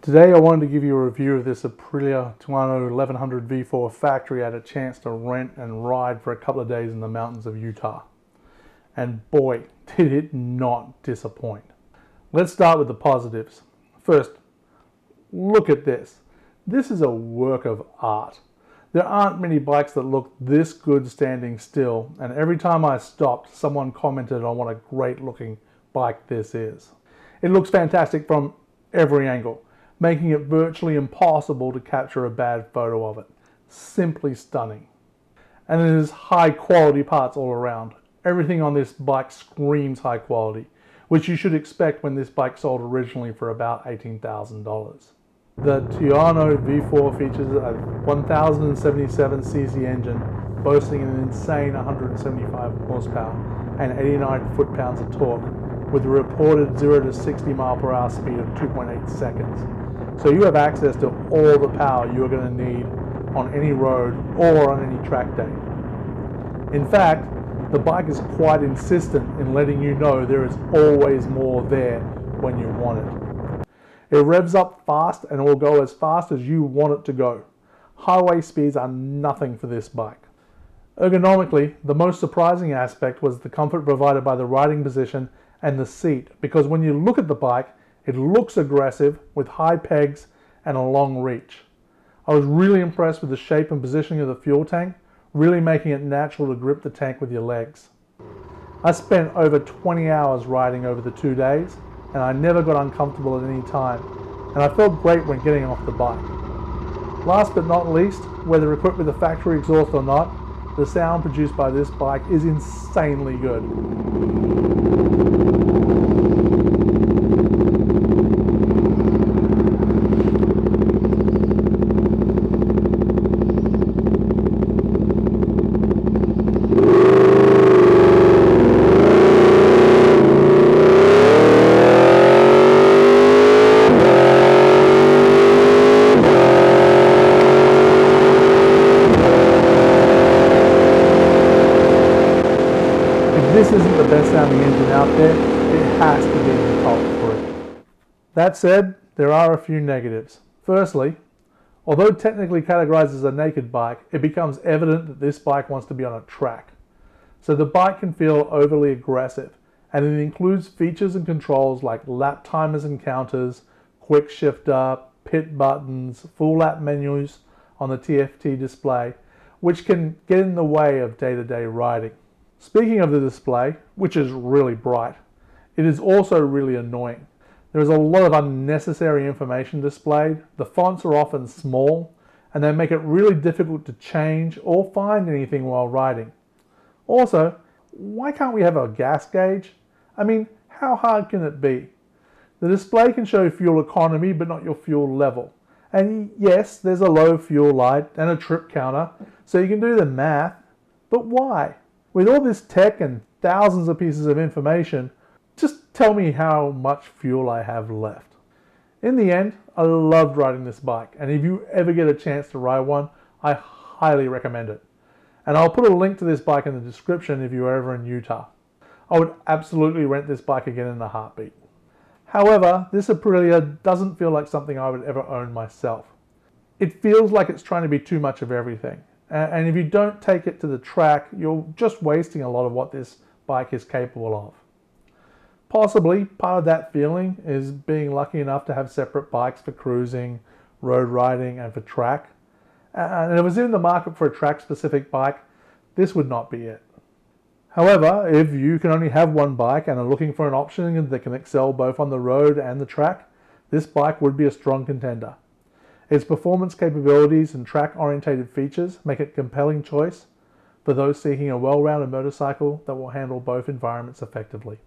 Today I wanted to give you a review of this Aprilia Tuono V4 factory. I had a chance to rent and ride for a couple of days in the mountains of Utah. And boy, did it not disappoint. Let's start with the positives. First, look at this. This is a work of art. There aren't many bikes that look this good standing still, and every time I stopped, someone commented on what a great looking bike this is. It looks fantastic from every angle, making it virtually impossible to capture a bad photo of it. Simply stunning. And it has high quality parts all around. Everything on this bike screams high quality, which you should expect when this bike sold originally for about $18,000. The Tuono V4 features a 1077cc engine boasting an insane 175 horsepower and 89 foot-pounds of torque with a reported 0 to 60 mile per hour speed of 2.8 seconds. So you have access to all the power you are going to need on any road or on any track day. In fact, the bike is quite insistent in letting you know there is always more there when you want it. It revs up fast and will go as fast as you want it to go. Highway speeds are nothing for this bike. Ergonomically, the most surprising aspect was the comfort provided by the riding position and the seat, because when you look at the bike, it looks aggressive with high pegs and a long reach. I was really impressed with the shape and positioning of the fuel tank, really making it natural to grip the tank with your legs. I spent over 20 hours riding over the 2 days, and I never got uncomfortable at any time, and I felt great when getting off the bike. Last but not least, whether equipped with a factory exhaust or not, the sound produced by this bike is insanely good. If this isn't the best sounding engine out there, it has to be in the top 3. That said, there are a few negatives. Firstly, although technically categorized as a naked bike, it becomes evident that this bike wants to be on a track. So the bike can feel overly aggressive, and it includes features and controls like lap timers and counters, quick shifter, pit buttons, full lap menus on the TFT display, which can get in the way of day-to-day riding. Speaking of the display, which is really bright, it is also really annoying. There is a lot of unnecessary information displayed, the fonts are often small, and they make it really difficult to change or find anything while riding. Also, why can't we have a gas gauge? I mean, how hard can it be? The display can show fuel economy but not your fuel level. And yes, there's a low fuel light and a trip counter, so you can do the math, but why? With all this tech and thousands of pieces of information, just tell me how much fuel I have left. In the end, I loved riding this bike, and if you ever get a chance to ride one, I highly recommend it. And I'll put a link to this bike in the description if you're ever in Utah. I would absolutely rent this bike again in a heartbeat. However, this Aprilia doesn't feel like something I would ever own myself. It feels like it's trying to be too much of everything. And if you don't take it to the track, you're just wasting a lot of what this bike is capable of. Possibly part of that feeling is being lucky enough to have separate bikes for cruising, road riding, and for track. And if it was in the market for a track-specific bike, this would not be it. However, if you can only have one bike and are looking for an option that can excel both on the road and the track, this bike would be a strong contender. Its performance capabilities and track-orientated features make it a compelling choice for those seeking a well-rounded motorcycle that will handle both environments effectively.